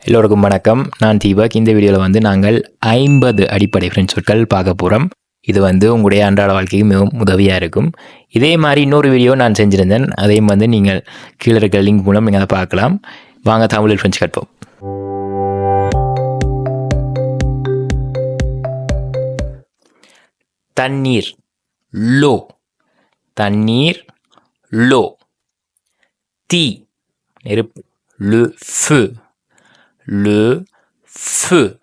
எல்லோருக்கும் வணக்கம். நான் தீபக். இந்த வீடியோவில் வந்து நாங்கள் 50 அடிப்படை ஃப்ரெஞ்ச் சொற்கள் பார்க்க போகிறோம். இது வந்து உங்களுடைய அன்றாட வாழ்க்கைக்கு மிகவும் உதவியாக இருக்கும். இதே மாதிரி இன்னொரு வீடியோ நான் செஞ்சுருந்தேன். அதையும் வந்து நீங்கள் கீழே இருக்கிற லிங்க் மூலம் நீங்கள் அதை பார்க்கலாம். வாங்க தமிழில் ஃப்ரெஞ்ச் கற்போம். தண்ணீர், லோ. தண்ணீர், லோ. தீ, நெருப்பு, le feu. Le feu.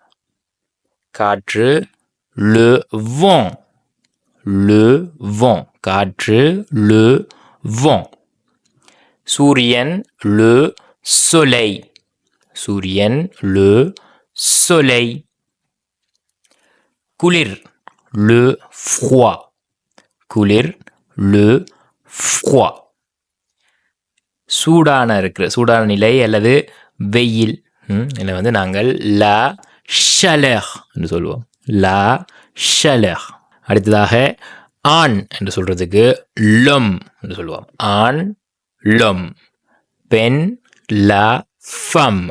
காற்று, le vent. Le vent. காற்று, le vent. சூரியன், le soleil. சூரியன், le soleil. குளிர், le froid. குளிர், le froid. சூடான நிலை அல்லது வெயில் இதில் வந்து நாங்கள் la chaleur என்று சொல்லுவோம். la chaleur. அடுத்ததாக ஆண் என்று சொல்றதுக்கு l'homme என்று சொல்லுவோம். ஆண், l'homme. பெண், la femme.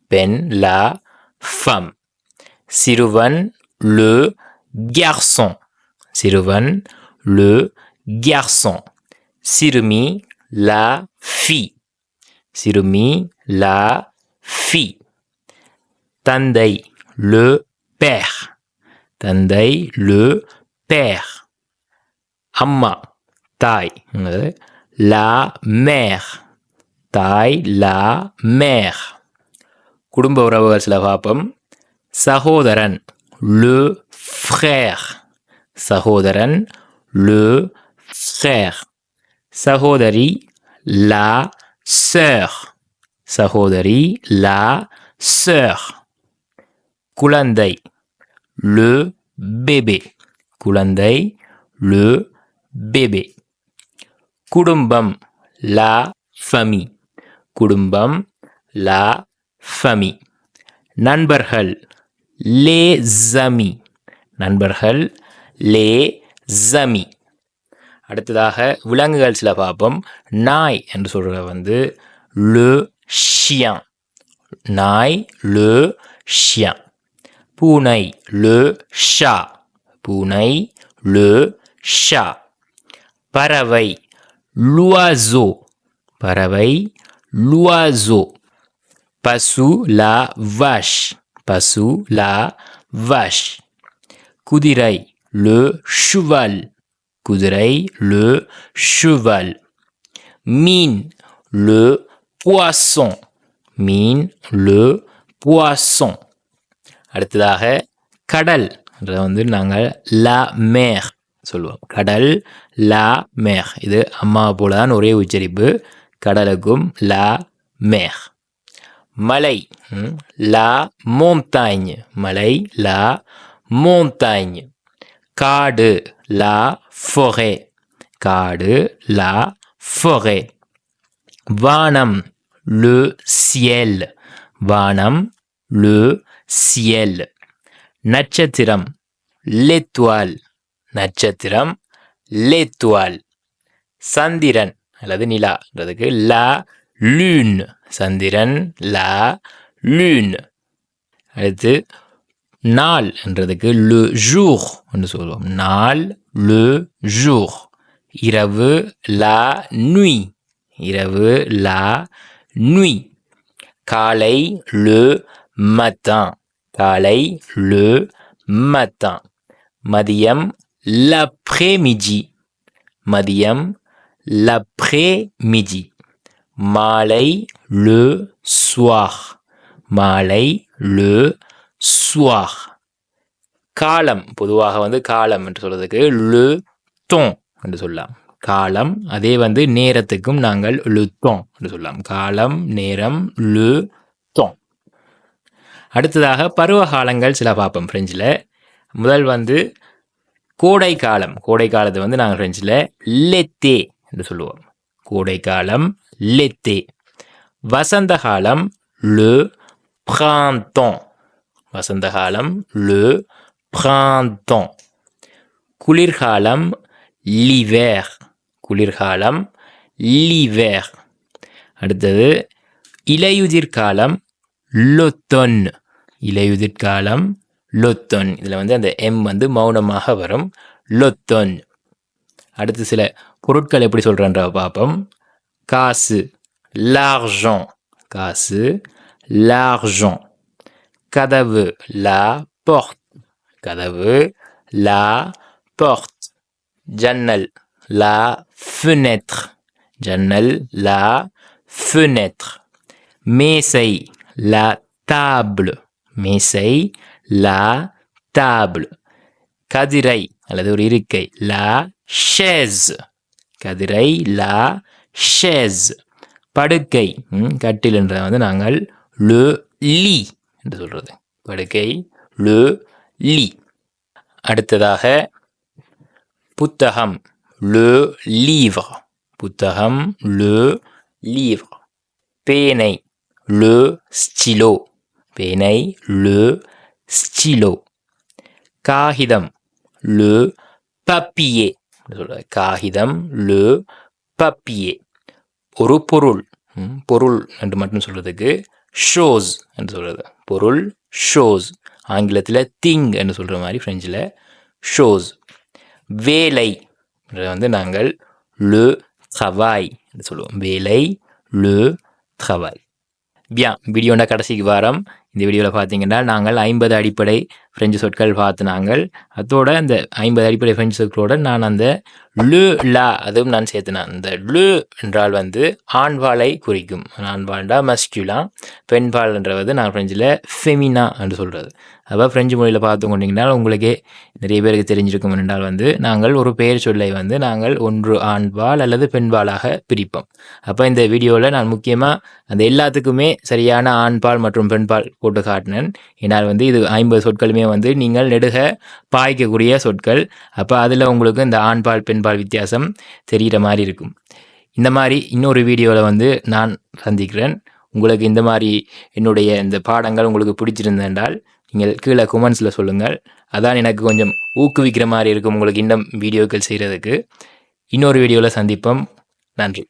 பெண், la femme. சிறுவன், le garçon. சிறுவன், le garçon. சிறுமி, la fille. சிறுமி, la fille. தந்தை, le père. தந்தை, le père. அம்மா, தாய், la mère. தாய், la mère. குடும்ப உறவுகள் சில பார்ப்போம். சகோதரன், le frère. சகோதரன், le frère. சகோதரி, la sœur. சகோதரி, la sœur. குழந்தை, le bébé. குழந்தை, le bébé. குடும்பம், la famille. குடும்பம், la famille. நண்பர்கள், les amis. நண்பர்கள், les amis. அடுத்ததாக விலங்குகள் சில பார்ப்போம். நாய் என்று சொல்றது வந்து le chien. நாய், le chien. பூனை, le chat. பூனை, le chat. பறவை, l'oiseau. பறவை, l'oiseau. பசு, la vache. பசு, la vache. குதிரை, le cheval. குதிரை, le cheval. மீன், le poisson. மீன், le poisson. அடுத்ததாக கடல் வந்து நாங்கள் la mer சொல்லுவோம். கடல், la mer. இது அம்மா போலதான் ஒரே உச்சரிப்பு. கடலுக்கும் la mer. மலை, la montagne. மலை, la montagne. காடு, la forêt. காடு, la forêt. வானம், le ciel. வானம், le ciel. நட்சத்திரம், l'étoile. நட்சத்திரம், l'étoile. சந்திரன் அல்லது நிலான்றதுக்கு la lune. சந்திரன், la lune. அடுத்து நாள் என்றதுக்கு le jour என்று சொல்லுவோம். நாள், le jour. இரவு, la nuit. இரவு, la nuit. காலை, le matin. காலை, le matin. மதியம், l'après-midi. மதியம், l'après-midi. மாலை, le soir. மாலை, le soir. காலம், பொதுவாக வந்து காலம் என்று சொல்றதுக்கு le temps என்று சொல்லலாம். காலம், அதே வந்து நேரத்துக்கும் நாங்கள் le temps என்று சொல்லலாம். காலம், நேரம், le temps. அடுத்ததாக பருவ காலங்கள் சில பார்ப்போம் பிரெஞ்சில். முதல் வந்து கோடை காலம். கோடை காலத்தை வந்து நாங்கள் பிரெஞ்சில் l'été என்று சொல்லுவோம். கோடை காலம், l'été. வசந்த காலம், le printemps. வசந்த காலம், le printemps. குளிர்காலம், l'hiver. குளிர்காலம், l'hiver. அடுத்தது இலையுதிர் காலம், l'automne. இலையுதிர் காலம் l'automne. இதில் வந்து அந்த எம் வந்து மௌனமாக வரும். l'automne. அடுத்து சில பொருட்கள் எப்படி சொல்கிறேன்ற பார்ப்போம். காசு l'argent. காசு l'argent. கதவு la porte. கதவு la porte. ஜன்னல் la fenêtre. ஜன்னல் la fenêtre. மேசை la table. மேசை la table. கதிரை அல்லது ஒரு இருக்கை la chaise. கதிரை la chaise. படுக்கை கட்டில் என்ற வந்து நாங்கள் le lit என்று சொல்றது. படுக்கை le lit. அடுத்ததாக புத்தகம் le livre. புத்தகம் le livre. பேனை le stylo. பேனை le stylo. காகிதம் le papier. காகிதம் le papier. ஒரு பொருள் பொருள் என்று மட்டும் சொல்றதுக்கு chose என்று சொல்றது. பொருள் chose. ஆங்கிலத்தில் திங் என்று சொல்ற மாதிரி பிரெஞ்சில் chose. வேலை வந்து நாங்கள் le travail என்று சொல்லுவோம். வேலை le travail. பியான் வீடியோட கடைசிக்கு வாரம் இந்த வீடியோவில் பார்த்தீங்கன்னா நாங்கள் 50 அடிப்படை ஃப்ரெஞ்சு சொற்கள் பார்த்து நாங்கள் அதோட அந்த 50 அடிப்படை ஃப்ரெஞ்சு சொற்களோட நான் அந்த லு லா அதுவும் நான் சேர்த்துனேன். அந்த லு என்றால் வந்து ஆண்பாலை குறிக்கும். ஆண்பால்டா மஸ்குலா, பெண்பால்ன்றது நான் ஃப்ரெஞ்சில் ஃபெமினா என்று சொல்கிறது. அப்போ ஃப்ரெஞ்சு மொழியில் பார்த்து கொண்டீங்கன்னா உங்களுக்கே நிறைய பேருக்கு தெரிஞ்சிருக்கும் என்றால் வந்து நாங்கள் ஒரு பெயர் சொல்லை வந்து நாங்கள் ஒன்று ஆண்பால் அல்லது பெண்பாலாக பிரிப்போம். அப்போ இந்த வீடியோவில் நான் முக்கியமாக அந்த எல்லாத்துக்குமே சரியான ஆண்பால் மற்றும் பெண்பால் போட்டு காட்டினேன். ஏன்னால் வந்து இது 50 சொற்களுமே வந்து நீங்கள் நெடுக பாய்க்கக்கூடிய சொற்கள். அப்போ அதில் உங்களுக்கு இந்த ஆண்பால் பெண்பால் வித்தியாசம் தெரிகிற மாதிரி இருக்கும். இந்த மாதிரி இன்னொரு வீடியோவில் வந்து நான் சந்திக்கிறேன். உங்களுக்கு இந்த மாதிரி என்னுடைய இந்த பாடங்கள் உங்களுக்கு பிடிச்சிருந்தென்றால் நீங்கள் கீழே கமெண்ட்ஸில் சொல்லுங்கள். அதான் எனக்கு கொஞ்சம் ஊக்குவிக்கிற மாதிரி இருக்கும் உங்களுக்கு இன்னும் வீடியோக்கள் செய்கிறதுக்கு. இன்னொரு வீடியோவில் சந்திப்போம். நன்றி.